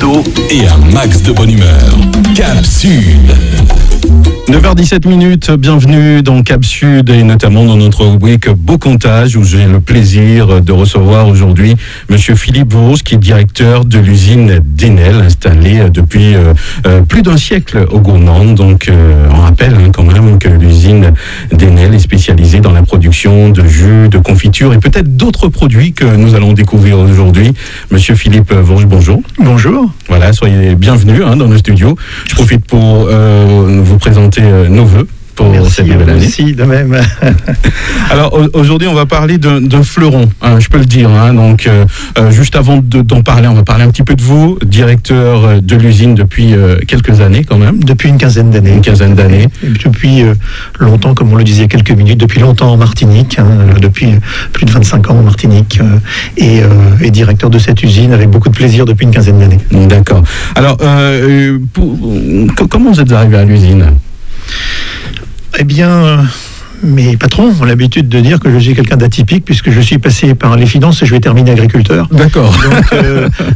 photos et un max de bonne humeur. Cap Sud. 9h17, bienvenue dans Cap Sud et notamment dans notre rubrique Beau Comptage où j'ai le plaisir de recevoir aujourd'hui Monsieur Philippe Vos qui est directeur de l'usine d'Enel installée depuis plus d'un siècle au Gourmand. Donc on rappelle quand même que l'usine d'Enel est spécialisée dans la production de jus, de confitures et peut-être d'autres produits que nous allons découvrir aujourd'hui. Monsieur Philippe Vos, bonjour. Bonjour. Voilà, soyez bienvenus dans nos studios. Je profite pour vous présenter nos vœux pour cette nouvelle année. Merci, de même. Alors aujourd'hui, on va parler d'un fleuron, je peux le dire. Donc, juste avant d'en parler, on va parler un petit peu de vous, directeur de l'usine depuis quelques années quand même. Depuis une quinzaine d'années. Une quinzaine d'années. Et depuis longtemps, comme on le disait il y a quelques minutes, depuis longtemps en Martinique, depuis plus de 25 ans en Martinique, et directeur de cette usine avec beaucoup de plaisir depuis une quinzaine d'années. D'accord. Alors, comment vous êtes arrivé à l'usine ? Eh bien, mes patrons ont l'habitude de dire que je suis quelqu'un d'atypique puisque je suis passé par les finances et je vais terminer agriculteur. D'accord.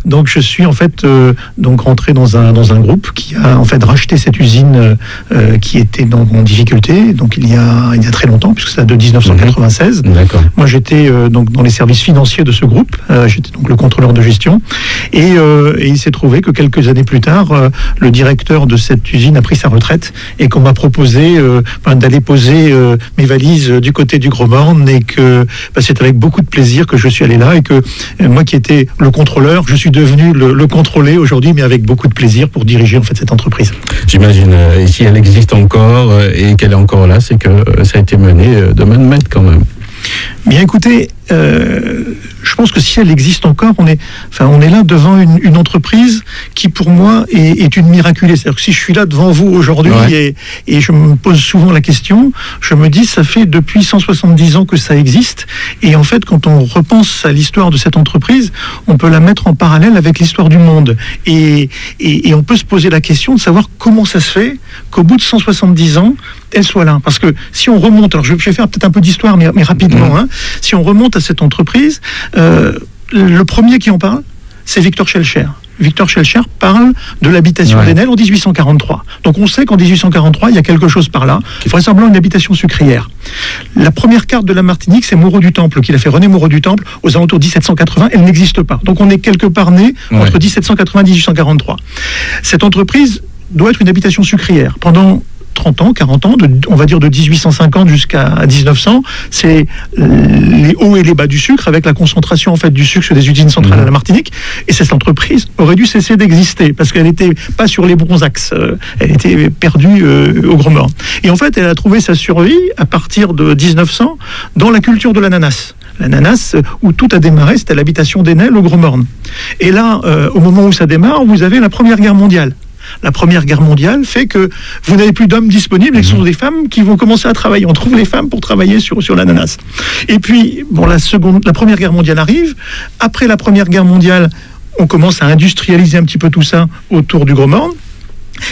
Donc je suis en fait rentré dans un groupe qui a en fait racheté cette usine qui était en difficulté. Donc il y a très longtemps puisque ça date de 1996. D'accord. Moi j'étais donc dans les services financiers de ce groupe. J'étais donc le contrôleur de gestion et il s'est trouvé que quelques années plus tard, le directeur de cette usine a pris sa retraite et qu'on m'a proposé d'aller poser mes valises du côté du Gros-Morne et que c'est avec beaucoup de plaisir que je suis allé là et que moi qui étais le contrôleur, je suis devenu le contrôlé aujourd'hui, mais avec beaucoup de plaisir pour diriger en fait cette entreprise. J'imagine, et si elle existe encore et qu'elle est encore là, c'est que ça a été mené de main de maître quand même. Bien écoutez, je pense que si elle existe encore, on est là devant une entreprise qui pour moi est une miraculée. C'est-à-dire que si je suis là devant vous aujourd'hui et je me pose souvent la question, je me dis ça fait depuis 170 ans que ça existe et en fait quand on repense à l'histoire de cette entreprise, on peut la mettre en parallèle avec l'histoire du monde et on peut se poser la question de savoir comment ça se fait qu'au bout de 170 ans, elle soit là. Parce que si on remonte, alors je vais faire peut-être un peu d'histoire mais rapidement, si on remonte à cette entreprise, le premier qui en parle, c'est Victor Schellcher. Victor Schellcher parle de l'habitation d'Enel en 1843. Donc on sait qu'en 1843, il y a quelque chose par là, vraisemblablement une habitation sucrière. La première carte de la Martinique, c'est Moreau du Temple, qu'il a fait René Moreau du Temple aux alentours de 1780. Elle n'existe pas. Donc on est quelque part né entre 1780 et 1843. Cette entreprise doit être une habitation sucrière. Pendant 30 ans, 40 ans, on va dire de 1850 jusqu'à 1900, c'est les hauts et les bas du sucre avec la concentration en fait du sucre sur des usines centrales à la Martinique. Et cette entreprise aurait dû cesser d'exister parce qu'elle n'était pas sur les bons axes. Elle était perdue au Gros-Morne. Et en fait, elle a trouvé sa survie à partir de 1900 dans la culture de l'ananas. L'ananas, où tout a démarré, c'était l'habitation d'Enel au Gros-Morne. Et là, au moment où ça démarre, vous avez la Première Guerre mondiale. La Première Guerre mondiale fait que vous n'avez plus d'hommes disponibles et ce sont des femmes qui vont commencer à travailler. On trouve les femmes pour travailler sur l'ananas. Et puis, la Première Guerre mondiale arrive. Après la Première Guerre mondiale, on commence à industrialiser un petit peu tout ça autour du Gros-Morne.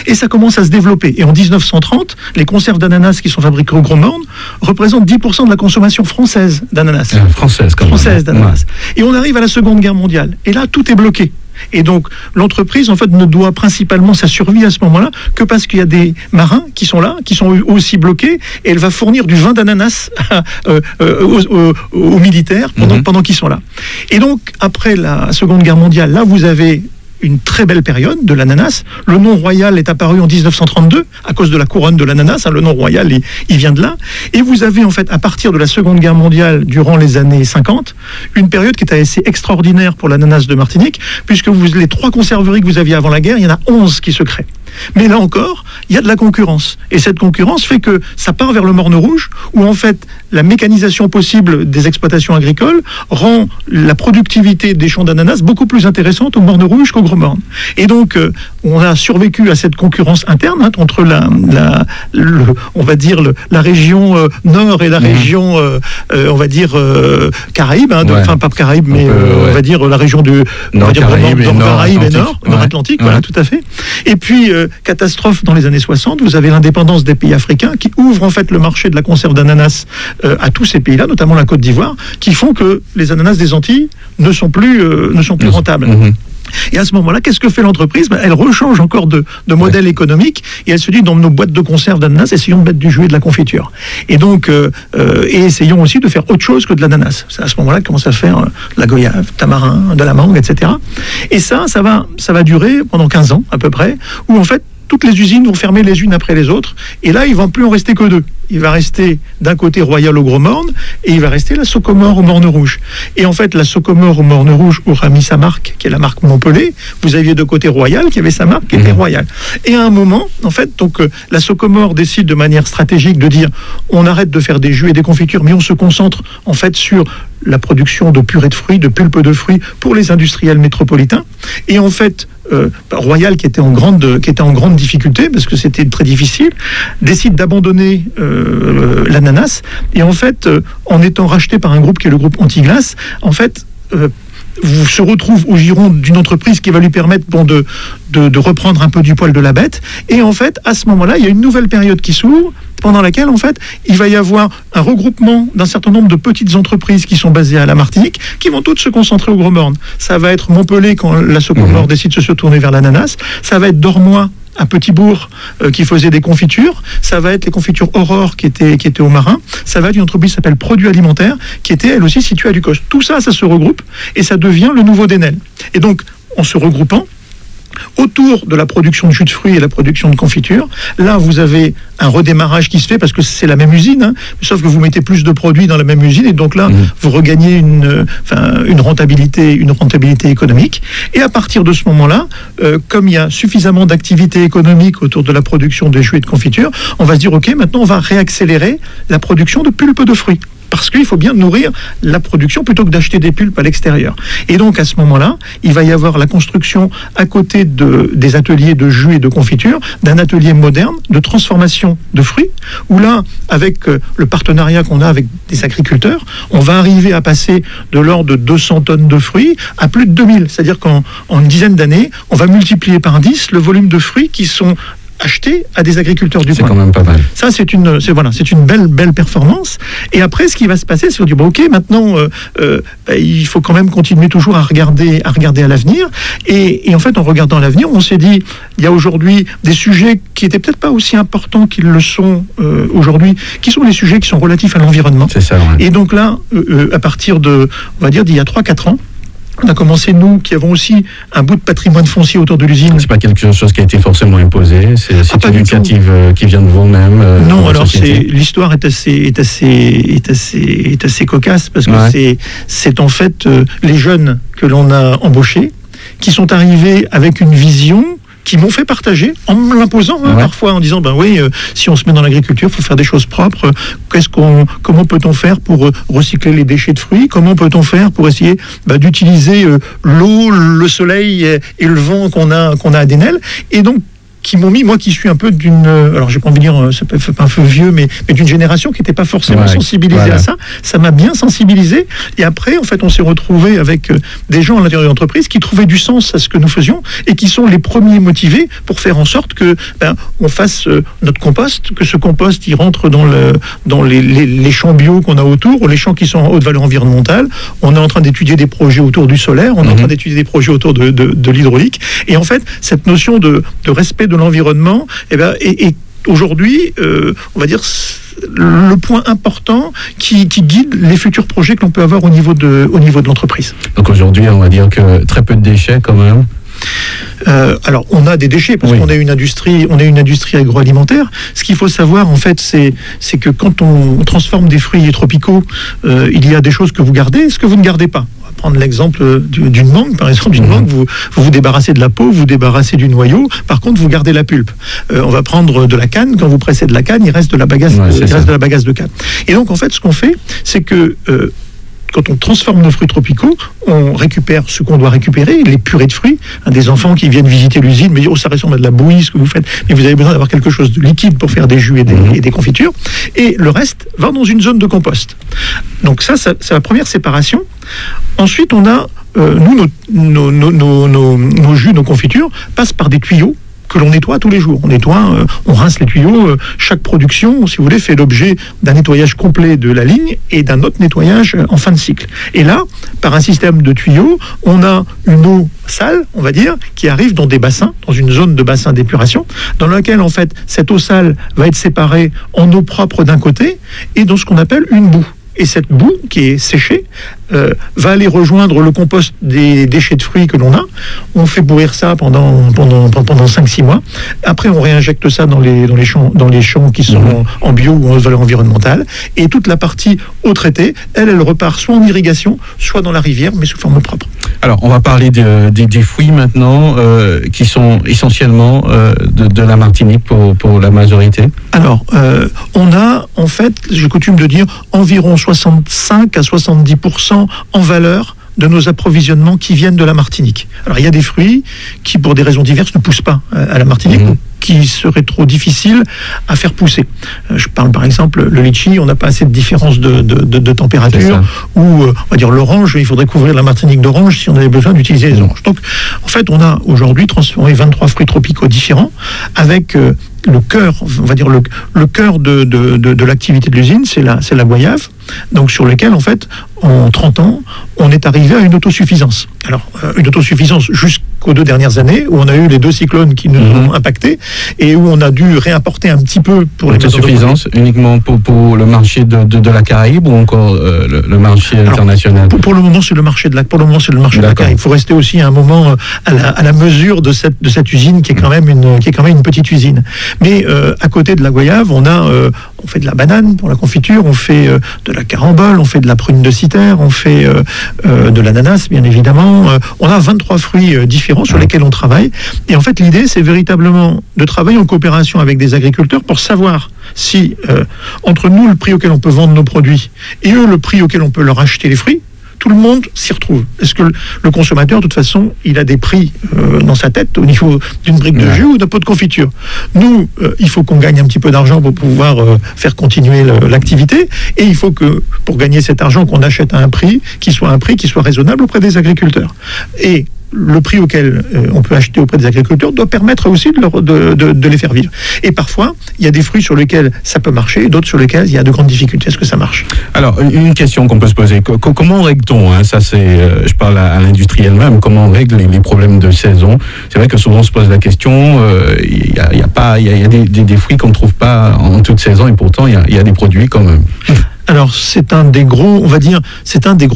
Et ça commence à se développer. Et en 1930, les conserves d'ananas qui sont fabriquées au Gros-Morne représentent 10% de la consommation française d'ananas. Française d'ananas. Et on arrive à la Seconde Guerre mondiale. Et là, tout est bloqué. Et donc, l'entreprise, en fait, ne doit principalement sa survie à ce moment-là que parce qu'il y a des marins qui sont là, qui sont aussi bloqués, et elle va fournir du vin d'ananas aux militaires pendant qu'ils sont là. Et donc, après la Seconde Guerre mondiale, là, vous avez une très belle période de l'ananas. Le nom royal est apparu en 1932 à cause de la couronne de l'ananas. Le nom royal, il vient de là. Et vous avez en fait, à partir de la Seconde Guerre mondiale, durant les années 50, une période qui est assez extraordinaire pour l'ananas de Martinique, puisque les 3 conserveries que vous aviez avant la guerre, il y en a 11 qui se créent. Mais là encore, il y a de la concurrence. Et cette concurrence fait que ça part vers le Morne Rouge, où en fait, la mécanisation possible des exploitations agricoles rend la productivité des champs d'ananas beaucoup plus intéressante au Morne Rouge qu'au Gros-Morne. Et donc, on a survécu à cette concurrence interne entre on va dire la région nord et la région, on va dire Caraïbes, enfin pas Caraïbes, mais on va dire la région du Nord-Caraïbes et Nord-Atlantique, voilà, tout à fait. Et puis catastrophe dans les années 60, vous avez l'indépendance des pays africains qui ouvrent en fait le marché de la conserve d'ananas à tous ces pays-là, notamment la Côte d'Ivoire, qui font que les ananas des Antilles ne sont plus rentables. Et à ce moment-là, qu'est-ce que fait l'entreprise? Elle rechange encore de modèle économique et elle se dit, dans nos boîtes de conserve d'ananas, essayons de mettre du jus et de la confiture. Et donc, et essayons aussi de faire autre chose que de l'ananas. C'est à ce moment-là qu'on commence à faire de la goyave, tamarin, de la mangue, etc. Et ça va durer pendant 15 ans à peu près, où en fait, toutes les usines vont fermer les unes après les autres. Et là, il ne va plus en rester que deux. Il va rester d'un côté Royal au Gros-Morne et il va rester la Socomore au Morne-Rouge. Et en fait, la Socomore au Morne-Rouge aura mis sa marque, qui est la marque Montpellier. Vous aviez de côté Royal, qui avait sa marque, qui était Royal. Et à un moment, en fait, donc la Socomore décide de manière stratégique de dire on arrête de faire des jus et des confitures, mais on se concentre en fait sur la production de purée de fruits, de pulpe de fruits pour les industriels métropolitains. Et en fait, Royal, qui était en grande difficulté, parce que c'était très difficile, décide d'abandonner l'ananas. Et en fait, en étant racheté par un groupe qui est le groupe Antiglace, en fait, se retrouve au giron d'une entreprise qui va lui permettre de reprendre un peu du poil de la bête. Et en fait, à ce moment-là, il y a une nouvelle période qui s'ouvre, pendant laquelle, en fait, il va y avoir un regroupement d'un certain nombre de petites entreprises qui sont basées à la Martinique, qui vont toutes se concentrer au Gros-Morne. Ça va être Montpellier, quand la Socomore décide de se tourner vers l'ananas. Ça va être Dormois, à Petit-Bourg, qui faisait des confitures. Ça va être les confitures Aurore, qui étaient au Marin. Ça va être une entreprise qui s'appelle Produits Alimentaires, qui était elle aussi située à Ducos. Tout ça, ça se regroupe et ça devient le nouveau Denel. Et donc, en se regroupant, autour de la production de jus de fruits et la production de confitures, là vous avez un redémarrage qui se fait parce que c'est la même usine, hein, sauf que vous mettez plus de produits dans la même usine et donc là vous regagnez une rentabilité économique. Et à partir de ce moment-là, comme il y a suffisamment d'activité économique autour de la production de jus et de confitures, on va se dire ok, maintenant on va réaccélérer la production de pulpe de fruits. Parce qu'il faut bien nourrir la production plutôt que d'acheter des pulpes à l'extérieur. Et donc à ce moment-là, il va y avoir la construction à côté des ateliers de jus et de confiture, d'un atelier moderne de transformation de fruits, où là, avec le partenariat qu'on a avec des agriculteurs, on va arriver à passer de l'ordre de 200 tonnes de fruits à plus de 2000. C'est-à-dire qu'en une dizaine d'années, on va multiplier par 10 le volume de fruits qui sont acheter à des agriculteurs du coin. C'est quand même pas mal. Ça, c'est une belle performance. Et après, ce qui va se passer, c'est qu'on dit bon, ok, maintenant, il faut quand même continuer toujours à regarder à l'avenir. Et en fait, en regardant à l'avenir, on s'est dit, il y a aujourd'hui des sujets qui étaient peut-être pas aussi importants qu'ils le sont aujourd'hui, qui sont les sujets qui sont relatifs à l'environnement. C'est ça. Ouais. Et donc là, à partir de, on va dire, d'il y a 3-4 ans, on a commencé, nous, qui avons aussi un bout de patrimoine foncier autour de l'usine. C'est pas quelque chose qui a été forcément imposé, c'est une initiative qui vient de vous-même. Non, alors l'histoire est assez cocasse parce que c'est en fait les jeunes que l'on a embauchés qui sont arrivés avec une vision qui m'ont fait partager en me l'imposant parfois en disant ben oui, si on se met dans l'agriculture, il faut faire des choses propres. Comment peut-on faire pour recycler les déchets de fruits? Comment peut-on faire pour essayer d'utiliser l'eau, le soleil et le vent qu'on a à Denel? Et donc qui m'ont mis, moi qui suis un peu d'une, alors j'ai pas envie de dire, ça peut être un peu vieux, mais d'une génération qui n'était pas forcément sensibilisée à ça. Ça m'a bien sensibilisé. Et après, en fait, on s'est retrouvé avec des gens à l'intérieur de l'entreprise qui trouvaient du sens à ce que nous faisions et qui sont les premiers motivés pour faire en sorte que on fasse notre compost, que ce compost il rentre dans les champs bio qu'on a autour, ou les champs qui sont en haute valeur environnementale. On est en train d'étudier des projets autour du solaire, on est en train d'étudier des projets autour de l'hydraulique. Et en fait, cette notion de respect de l'environnement, et aujourd'hui, on va dire, le point important qui guide les futurs projets que l'on peut avoir au niveau de l'entreprise. Donc aujourd'hui, on va dire que très peu de déchets quand même. Alors, on a des déchets parce qu'on est une industrie agroalimentaire. Ce qu'il faut savoir, en fait, c'est que quand on transforme des fruits tropicaux, il y a des choses que vous gardez, ce que vous ne gardez pas. Prendre l'exemple d'une mangue, par exemple, d'une mangue, vous débarrassez de la peau, vous débarrassez du noyau, par contre vous gardez la pulpe. On va prendre de la canne, quand vous pressez de la canne, il reste de la bagasse, de canne. Et donc en fait, ce qu'on fait, c'est que quand on transforme nos fruits tropicaux, on récupère ce qu'on doit récupérer, les purées de fruits. Des enfants qui viennent visiter l'usine me disent « Oh, ça ressemble à de la bouillie, ce que vous faites. » Mais vous avez besoin d'avoir quelque chose de liquide pour faire des jus et des confitures. Et le reste va dans une zone de compost. Donc ça c'est la première séparation. Ensuite, on a, nos jus, nos confitures passent par des tuyaux que l'on nettoie tous les jours. On nettoie, on rince les tuyaux. Chaque production, si vous voulez, fait l'objet d'un nettoyage complet de la ligne et d'un autre nettoyage en fin de cycle. Et là, par un système de tuyaux, on a une eau sale, on va dire, qui arrive dans des bassins, dans une zone de bassin d'épuration, dans laquelle, en fait, cette eau sale va être séparée en eau propre d'un côté et dans ce qu'on appelle une boue. Et cette boue qui est séchée va aller rejoindre le compost des déchets de fruits que l'on a. On fait pourrir ça pendant 5-6 mois. Après, on réinjecte ça dans les champs qui sont en bio ou en valeur environnementale. Et toute la partie eau traitée, elle repart soit en irrigation, soit dans la rivière, mais sous forme propre. Alors, on va parler des fruits maintenant, qui sont essentiellement de la Martinique pour la majorité. Alors, on a, en fait, j'ai coutume de dire, environ 65 à 70% en valeur de nos approvisionnements qui viennent de la Martinique. Alors, il y a des fruits qui, pour des raisons diverses, ne poussent pas à la Martinique, qui serait trop difficile à faire pousser. Je parle par exemple, le litchi, on n'a pas assez de différence de température, ou on va dire l'orange, il faudrait couvrir la Martinique d'orange si on avait besoin d'utiliser les oranges. Donc, en fait, on a aujourd'hui transformé 23 fruits tropicaux différents avec le cœur, on va dire le cœur de l'activité de l'usine, c'est la goyave, donc sur lequel, en fait, en 30 ans, on est arrivé à une autosuffisance. Alors, une autosuffisance jusqu'aux 2 dernières années, où on a eu les 2 cyclones qui nous ont impactés, et où on a dû réimporter un petit peu pour les autosuffisance uniquement pour le marché de la Caraïbe, ou encore le marché international? Pour le moment, c'est le marché de la Caraïbe. Il faut rester aussi un moment à la mesure de cette usine qui est quand même une petite usine. Mais à côté de la goyave, on fait de la banane pour la confiture, on fait de la carambole, on fait de la prune de Citer, on fait de l'ananas, bien évidemment. On a 23 fruits différents sur lesquels on travaille. Et en fait, l'idée, c'est véritablement de travailler en coopération avec des agriculteurs pour savoir si, entre nous, le prix auquel on peut vendre nos produits et eux, le prix auquel on peut leur acheter les fruits, tout le monde s'y retrouve. Est-ce que le consommateur, de toute façon, il a des prix dans sa tête au niveau d'une brique de jus ou d'un pot de confiture? Nous, il faut qu'on gagne un petit peu d'argent pour pouvoir faire continuer l'activité, et il faut que, pour gagner cet argent, qu'on achète à un prix qui soit raisonnable auprès des agriculteurs. Et le prix auquel on peut acheter auprès des agriculteurs doit permettre aussi de les faire vivre. Et parfois, il y a des fruits sur lesquels ça peut marcher, et d'autres sur lesquels il y a de grandes difficultés. Est-ce que ça marche? Alors, une question qu'on peut se poser. Comment règle-t-on, ça c'est, je parle à l'industrie elle-même, comment on règle les problèmes de saison? C'est vrai que souvent on se pose la question, il y a des fruits qu'on ne trouve pas en toute saison, et pourtant il y a des produits quand même. Alors, c'est un des gros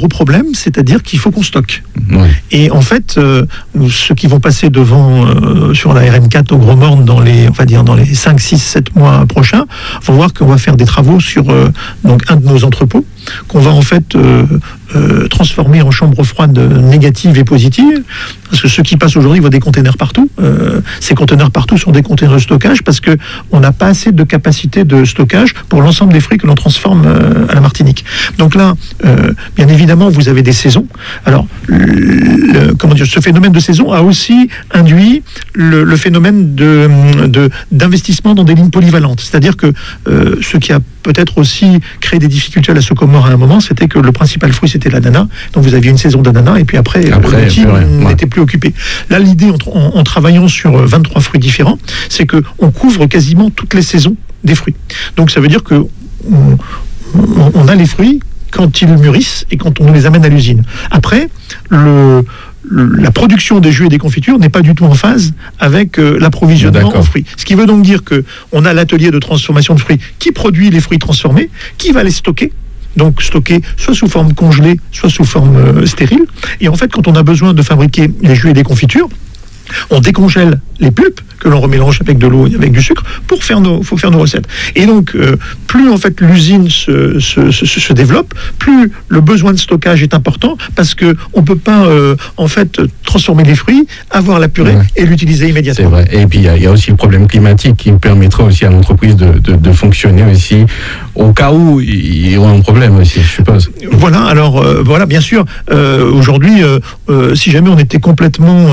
problèmes, c'est-à-dire qu'il faut qu'on stocke. Ouais. Et en fait, ceux qui vont passer devant sur la RM4 au Gros Morne dans les 5, 6, 7 mois prochains, vont voir qu'on va faire des travaux sur donc un de nos entrepôts, qu'on va en fait transformer en chambre froide négative et positive, parce que ceux qui passent aujourd'hui voient des containers partout. Ces containers partout sont des containers de stockage, parce que on n'a pas assez de capacité de stockage pour l'ensemble des fruits que l'on transforme à la Martinique. Donc là, bien évidemment, vous avez des saisons. Alors, ce phénomène de saison a aussi induit le phénomène d'investissement dans des lignes polyvalentes. C'est-à-dire que ce qui a peut-être aussi créé des difficultés à la Socomore à un moment, c'était que le principal fruit, c'était l'ananas. Donc vous aviez une saison d'ananas, et puis après l'outil n'était plus occupé. Là, l'idée, en travaillant sur 23 fruits différents, c'est qu'on couvre quasiment toutes les saisons des fruits. Donc ça veut dire que on a les fruits quand ils mûrissent et quand on les amène à l'usine. Après, la production des jus et des confitures n'est pas du tout en phase avec l'approvisionnement en fruits. Ce qui veut donc dire qu'on a l'atelier de transformation de fruits qui produit les fruits transformés, qui va les stocker. Donc stocker soit sous forme congelée, soit sous forme stérile. Et en fait, quand on a besoin de fabriquer les jus et des confitures, on décongèle les pulpes que l'on remélange avec de l'eau et avec du sucre pour faire nos recettes. Et donc, plus en fait l'usine se développe, plus le besoin de stockage est important, parce que on peut pas en fait transformer les fruits, avoir la purée et l'utiliser immédiatement. C'est vrai. Et puis il y a aussi le problème climatique qui permettra aussi à l'entreprise de fonctionner aussi au cas où il y aura un problème aussi, je suppose. Voilà. Alors bien sûr. Aujourd'hui, si jamais on était complètement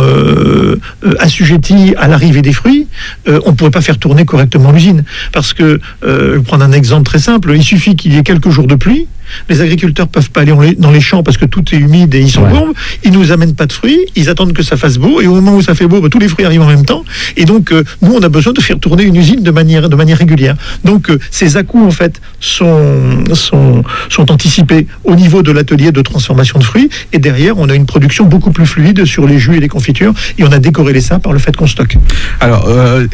assujetti à l'arrivée des fruits, on ne pourrait pas faire tourner correctement l'usine. Parce que, je vais prendre un exemple très simple, il suffit qu'il y ait quelques jours de pluie Les agriculteurs peuvent pas aller dans les champs parce que tout est humide et ils sont courbes. Ils nous amènent pas de fruits. Ils attendent que ça fasse beau. Et au moment où ça fait beau, tous les fruits arrivent en même temps. Et donc, nous, on a besoin de faire tourner une usine de manière régulière. Donc, ces à-coups, en fait, sont anticipés au niveau de l'atelier de transformation de fruits. Et derrière, on a une production beaucoup plus fluide sur les jus et les confitures. Et on a décorrélé ça par le fait qu'on stocke. Alors,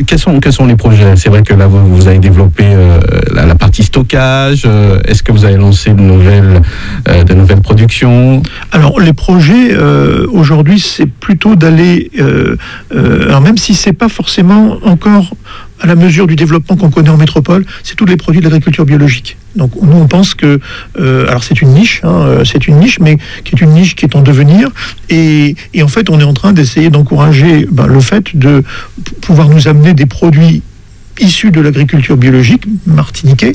quels sont les projets? C'est vrai que là, vous avez développé la partie stockage. Est-ce que vous avez lancé de nouvelles productions? Alors, les projets, aujourd'hui, c'est plutôt d'aller... alors, même si c'est pas forcément encore à la mesure du développement qu'on connaît en métropole, c'est tous les produits de l'agriculture biologique. Donc nous on pense que, alors c'est une niche, mais qui est une niche qui est en devenir, et en fait on est en train d'essayer d'encourager le fait de pouvoir nous amener des produits issus de l'agriculture biologique martiniquais,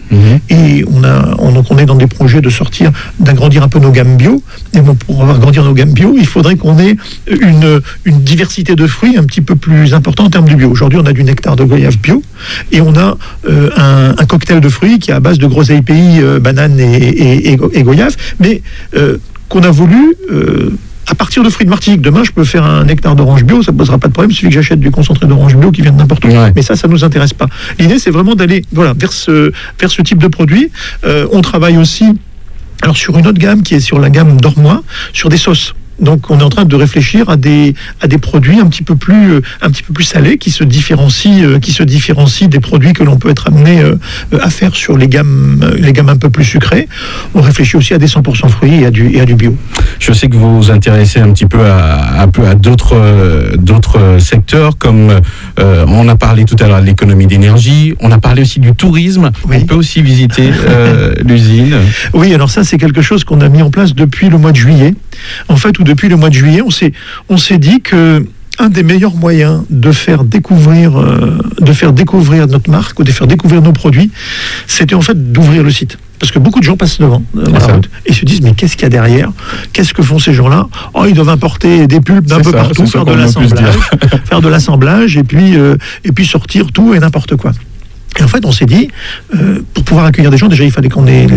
et on est dans des projets de sortir, d'agrandir un peu nos gammes bio. Et bon, pour agrandir nos gammes bio, il faudrait qu'on ait une diversité de fruits un petit peu plus importante en termes de bio. Aujourd'hui, on a du nectar de goyave bio, et on a un cocktail de fruits qui est à base de gros API, bananes et goyave, mais qu'on a voulu... à partir de fruits de Martinique, demain, je peux faire un nectar d'orange bio, ça ne posera pas de problème, il suffit que j'achète du concentré d'orange bio qui vient de n'importe où. Ouais. Mais ça ne nous intéresse pas. L'idée, c'est vraiment d'aller vers ce type de produit. On travaille aussi sur une autre gamme qui est sur la gamme d'Ormois, sur des sauces. Donc on est en train de réfléchir à des produits un petit peu plus salés qui se différencient des produits que l'on peut être amené à faire sur les gammes un peu plus sucrées. On réfléchit aussi à des 100% fruits et à du bio. Je sais que vous vous intéressez un petit peu à d'autres secteurs, comme on a parlé tout à l'heure de l'économie d'énergie, on a parlé aussi du tourisme. Oui. On peut aussi visiter l'usine. Oui, alors ça c'est quelque chose qu'on a mis en place depuis le mois de juillet. En fait, depuis le mois de juillet, on s'est dit que un des meilleurs moyens de faire découvrir notre marque ou de faire découvrir nos produits, c'était en fait d'ouvrir le site. Parce que beaucoup de gens passent devant la route et se disent mais qu'est-ce qu'il y a derrière? Qu'est-ce que font ces gens-là? Ils doivent importer des pulpes d'un peu partout, faire de l'assemblage et puis sortir tout et n'importe quoi. Et en fait, on s'est dit, pour pouvoir accueillir des gens, déjà, il fallait qu'on ait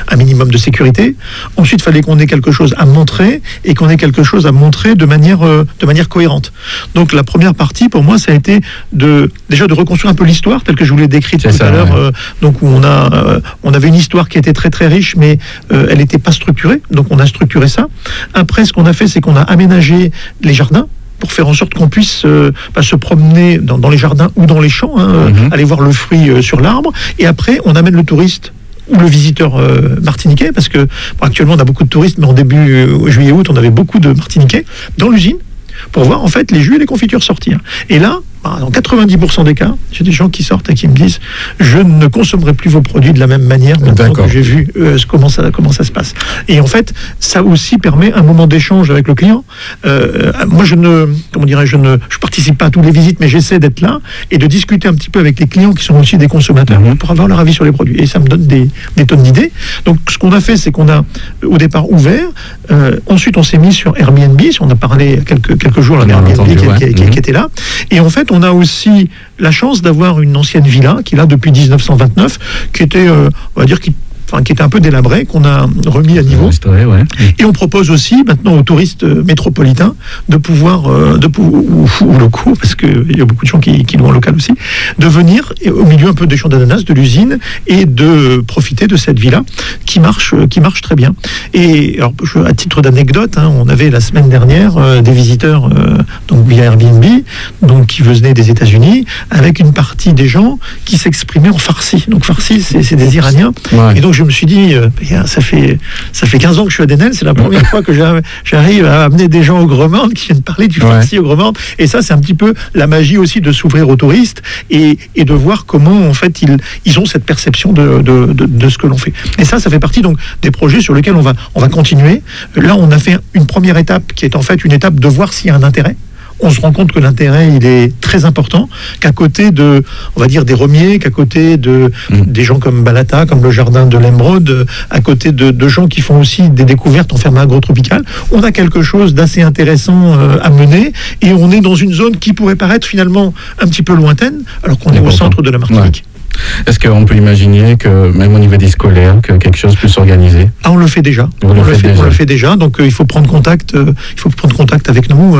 un minimum de sécurité. Ensuite, il fallait qu'on ait quelque chose à montrer et qu'on ait quelque chose à montrer de manière cohérente. Donc, la première partie, pour moi, ça a été déjà de reconstruire un peu l'histoire, telle que je vous l'ai décrite tout à l'heure. Ouais. Donc, où on avait une histoire qui était très, très riche, mais elle n'était pas structurée. Donc, on a structuré ça. Après, ce qu'on a fait, c'est qu'on a aménagé les jardins, pour faire en sorte qu'on puisse se promener dans les jardins ou dans les champs, aller voir le fruit sur l'arbre. Et après, on amène le touriste ou le visiteur martiniquais, parce que actuellement, on a beaucoup de touristes, mais en début juillet-août, on avait beaucoup de Martiniquais dans l'usine pour voir en fait les jus et les confitures sortir. Et là, dans 90% des cas, j'ai des gens qui sortent et qui me disent je ne consommerai plus vos produits de la même manière maintenant que j'ai vu comment ça se passe. Et en fait, ça aussi permet un moment d'échange avec le client. Moi, je participe pas à toutes les visites, mais j'essaie d'être là et de discuter un petit peu avec les clients qui sont aussi des consommateurs pour avoir leur avis sur les produits. Et ça me donne des tonnes d'idées. Donc, ce qu'on a fait, c'est qu'on a au départ ouvert. Ensuite, on s'est mis sur Airbnb. On a parlé quelques jours là, Airbnb qui était là. Et en fait, on a aussi la chance d'avoir une ancienne villa qui est là depuis 1929, qui était, on va dire, qui était un peu délabré, qu'on a remis à niveau. Et on propose aussi maintenant aux touristes métropolitains de pouvoir, ou locaux, parce qu'il y a beaucoup de gens qui louent en local aussi, de venir au milieu un peu des champs d'ananas, de l'usine, et de profiter de cette villa qui marche très bien. Et alors, à titre d'anecdote, on avait la semaine dernière des visiteurs donc via Airbnb, donc qui venaient des États-Unis, avec une partie des gens qui s'exprimaient en farsi. Donc farsi, c'est des Iraniens. Ouais. Et donc je me suis dit, ça fait 15 ans que je suis à Denel, c'est la première fois que j'arrive à amener des gens au Gromande qui viennent parler du farsi au Gromande. Et ça, c'est un petit peu la magie aussi de s'ouvrir aux touristes et de voir comment en fait ils ont cette perception de ce que l'on fait. Et ça fait partie donc des projets sur lesquels on va continuer. Là, on a fait une première étape qui est en fait une étape de voir s'il y a un intérêt. On se rend compte que l'intérêt, il est très important, qu'à côté de, on va dire, des Remiers, qu'à côté des gens comme Balata, comme le jardin de l'Émeraude, à côté de gens qui font aussi des découvertes en ferme agro-tropicale, on a quelque chose d'assez intéressant à mener, et on est dans une zone qui pourrait paraître finalement un petit peu lointaine, alors qu'on est au centre de la Martinique. Est-ce qu'on peut imaginer que même au niveau des scolaires, que quelque chose peut s'organiser? On le fait déjà. On le fait déjà. Donc il faut prendre contact. Avec nous.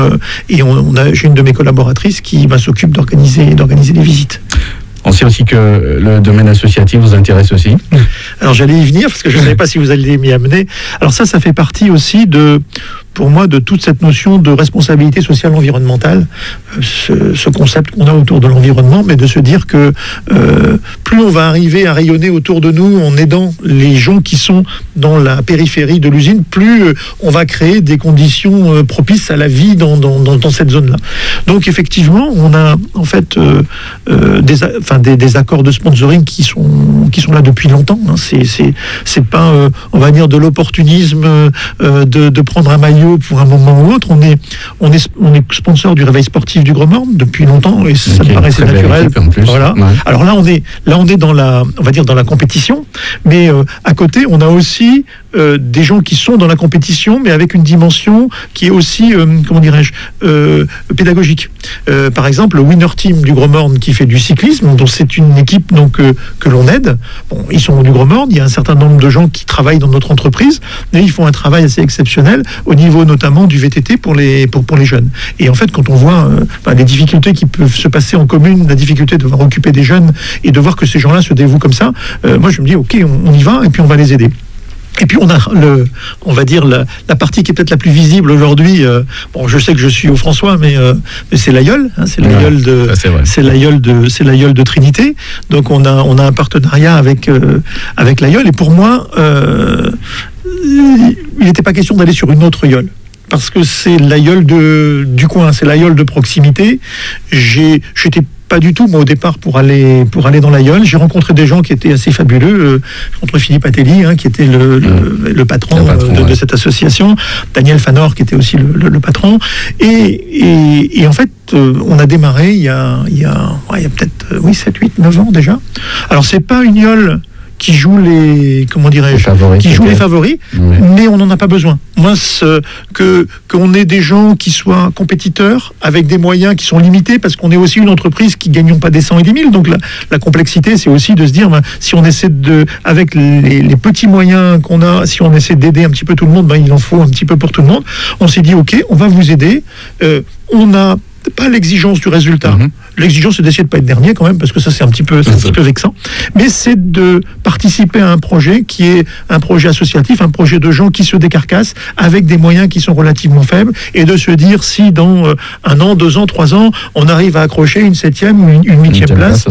Et j'ai une de mes collaboratrices qui s'occupe d'organiser les visites. On sait aussi que le domaine associatif vous intéresse aussi. Alors j'allais y venir parce que je ne savais pas si vous alliez m'y amener. Alors ça fait partie aussi pour moi, de toute cette notion de responsabilité sociale environnementale, ce concept qu'on a autour de l'environnement, mais de se dire que plus on va arriver à rayonner autour de nous en aidant les gens qui sont dans la périphérie de l'usine, plus on va créer des conditions propices à la vie dans cette zone-là. Donc effectivement, on a en fait des accords de sponsoring qui sont là depuis longtemps. Hein. C'est pas, on va dire, de l'opportunisme de prendre un maillot pour un moment ou autre. On est sponsor du réveil sportif du Gros Morne depuis longtemps et ça me paraissait naturel. Voilà. Ouais. Alors là on est dans la compétition, mais à côté on a aussi des gens qui sont dans la compétition, mais avec une dimension qui est aussi pédagogique. Par exemple, le Winner Team du Gros Morne qui fait du cyclisme, dont c'est une équipe que l'on aide. Bon, ils sont du Gros Morne, il y a un certain nombre de gens qui travaillent dans notre entreprise, et ils font un travail assez exceptionnel au niveau notamment du VTT pour les jeunes. Et en fait, quand on voit les difficultés qui peuvent se passer en commune, la difficulté de devoir occuper des jeunes et de voir que ces gens-là se dévouent comme ça, moi je me dis ok, on y va et puis on va les aider. Et puis on a la partie qui est peut-être la plus visible aujourd'hui. Je sais que je suis au François, mais c'est l'aïeul, hein, c'est l'aïeul de Trinité. Donc on a un partenariat avec l'aïeul. Et pour moi, il n'était pas question d'aller sur une autre yole. Parce que c'est l'aïeul du coin, c'est l'aïeul de proximité. J'étais pas du tout, moi, au départ, pour aller dans l'aïeul. J'ai rencontré des gens qui étaient assez fabuleux. J'ai rencontré Philippe Attelli, qui était le patron de cette association. Daniel Fanor, qui était aussi le patron. Et en fait, on a démarré il y a peut-être 7, 8, 9 ans déjà. Alors, c'est pas une yole qui joue les favoris, mais on n'en a pas besoin. Moi, qu'on ait des gens qui soient compétiteurs avec des moyens qui sont limités, parce qu'on est aussi une entreprise qui ne gagnons pas des 100 et des 1000. Donc la complexité, c'est aussi de se dire, si on essaie avec les petits moyens qu'on a, si on essaie d'aider un petit peu tout le monde, il en faut un petit peu pour tout le monde. On s'est dit, ok, on va vous aider. On n'a pas l'exigence du résultat. L'exigence, c'est d'essayer de pas être dernier quand même, parce que ça, c'est un petit peu vexant. Mais c'est de participer à un projet qui est un projet associatif, un projet de gens qui se décarcassent avec des moyens qui sont relativement faibles, et de se dire si dans 1 an, 2 ans, 3 ans, on arrive à accrocher une 7e ou une 8e place,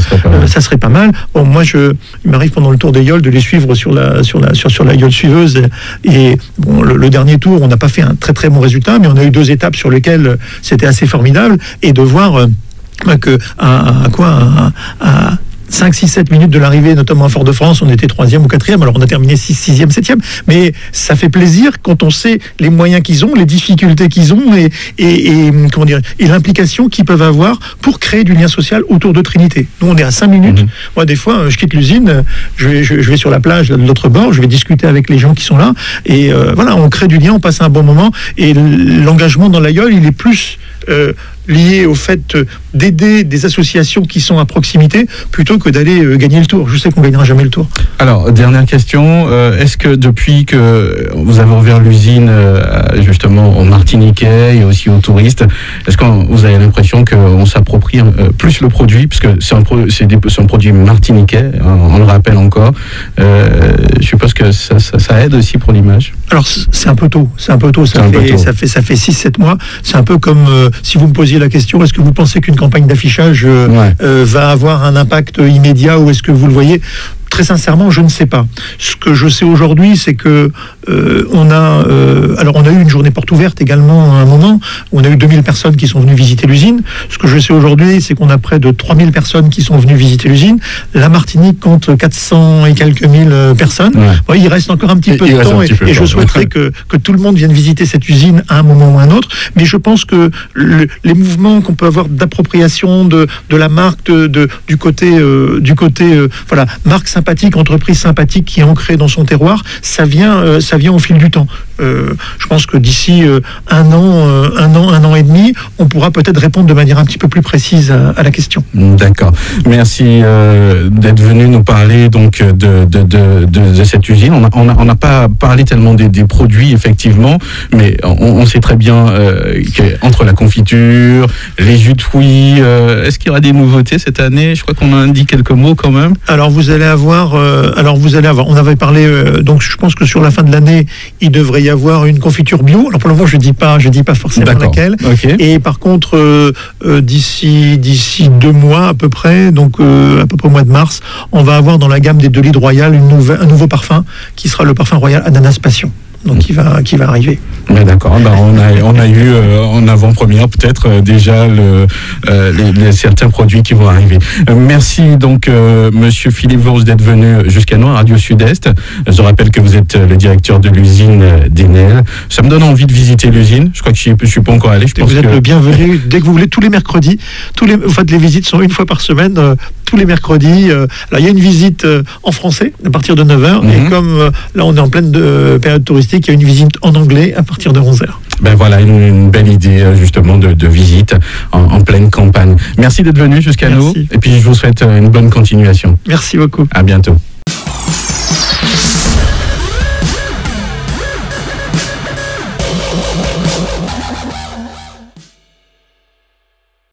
ça serait pas mal. Bon, moi, il m'arrive pendant le tour des yoles de les suivre sur la yole suiveuse. Et bon, le dernier tour, on n'a pas fait un très très bon résultat, mais on a eu 2 étapes sur lesquelles c'était assez formidable, et de voir que à 5, 6, 7 minutes de l'arrivée, notamment à Fort-de-France, on était 3e ou 4e, alors on a terminé 6e, 7e, mais ça fait plaisir quand on sait les moyens qu'ils ont, les difficultés qu'ils ont et l'implication qu'ils peuvent avoir pour créer du lien social autour de Trinité. Nous, on est à 5 minutes. Moi, des fois, je quitte l'usine, je vais sur la plage de l'autre bord, je vais discuter avec les gens qui sont là, et on crée du lien, on passe un bon moment, et l'engagement dans l'aïeul, il est plus lié au fait d'aider des associations qui sont à proximité plutôt que d'aller gagner le tour. Je sais qu'on ne gagnera jamais le tour. Alors, dernière question, est-ce que depuis que vous avez ouvert l'usine justement aux Martiniquais et aussi aux touristes, est-ce que vous avez l'impression qu'on s'approprie plus le produit, parce que c'est un produit martiniquais, on le rappelle encore. Je suppose que ça aide aussi pour l'image. Alors, c'est un peu tôt. Ça fait 6-7 mois. C'est un peu comme si vous me posiez la question, est-ce que vous pensez qu'une campagne d'affichage va avoir un impact immédiat, ou est-ce que vous le voyez ? Très sincèrement, je ne sais pas. Ce que je sais aujourd'hui, c'est que on a eu une journée porte ouverte également à un moment. On a eu 2000 personnes qui sont venues visiter l'usine. Ce que je sais aujourd'hui, c'est qu'on a près de 3000 personnes qui sont venues visiter l'usine. La Martinique compte 400 et quelques mille personnes. Ouais, il reste encore un petit peu de temps, et je souhaiterais que tout le monde vienne visiter cette usine à un moment ou à un autre. Mais je pense que les mouvements qu'on peut avoir d'appropriation de la marque, du côté marque sympathique, entreprise sympathique qui est ancrée dans son terroir, ça vient au fil du temps. Je pense que d'ici un an et demi, on pourra peut-être répondre de manière un petit peu plus précise à la question. D'accord. Merci d'être venu nous parler donc de cette usine. On n'a pas parlé tellement des produits effectivement, mais on sait très bien qu'entre la confiture, les jus de fruits, est-ce qu'il y aura des nouveautés cette année? Je crois qu'on a dit quelques mots quand même. Alors vous allez avoir. On avait parlé. Donc je pense que sur la fin de l'année, il devrait y avoir une confiture bio. Alors pour le moment, je dis pas forcément laquelle. Okay. Et par contre, d'ici 2 mois à peu près, donc à peu près au mois de mars, on va avoir dans la gamme des 2 litres Royal un nouveau parfum qui sera le parfum Royal Ananas Passion. Donc qui va arriver. Mais d'accord, on a eu en avant-première peut-être déjà les certains produits qui vont arriver. Merci donc Monsieur Philippe Vosges d'être venu jusqu'à nous à Radio Sud-Est. Je rappelle que vous êtes le directeur de l'usine d'Enel. Ça me donne envie de visiter l'usine. Je crois que je suis pas encore allé. Vous êtes le bienvenu dès que vous voulez, tous les mercredis. Les visites sont 1 fois par semaine, tous les mercredis. Alors il y a une visite en français à partir de 9h et comme là on est en pleine période touristique, il y a une visite en anglais à partir de 11h. Ben voilà, une belle idée justement de visite en pleine campagne. Merci d'être venu jusqu'à nous et puis je vous souhaite une bonne continuation. Merci beaucoup. À bientôt.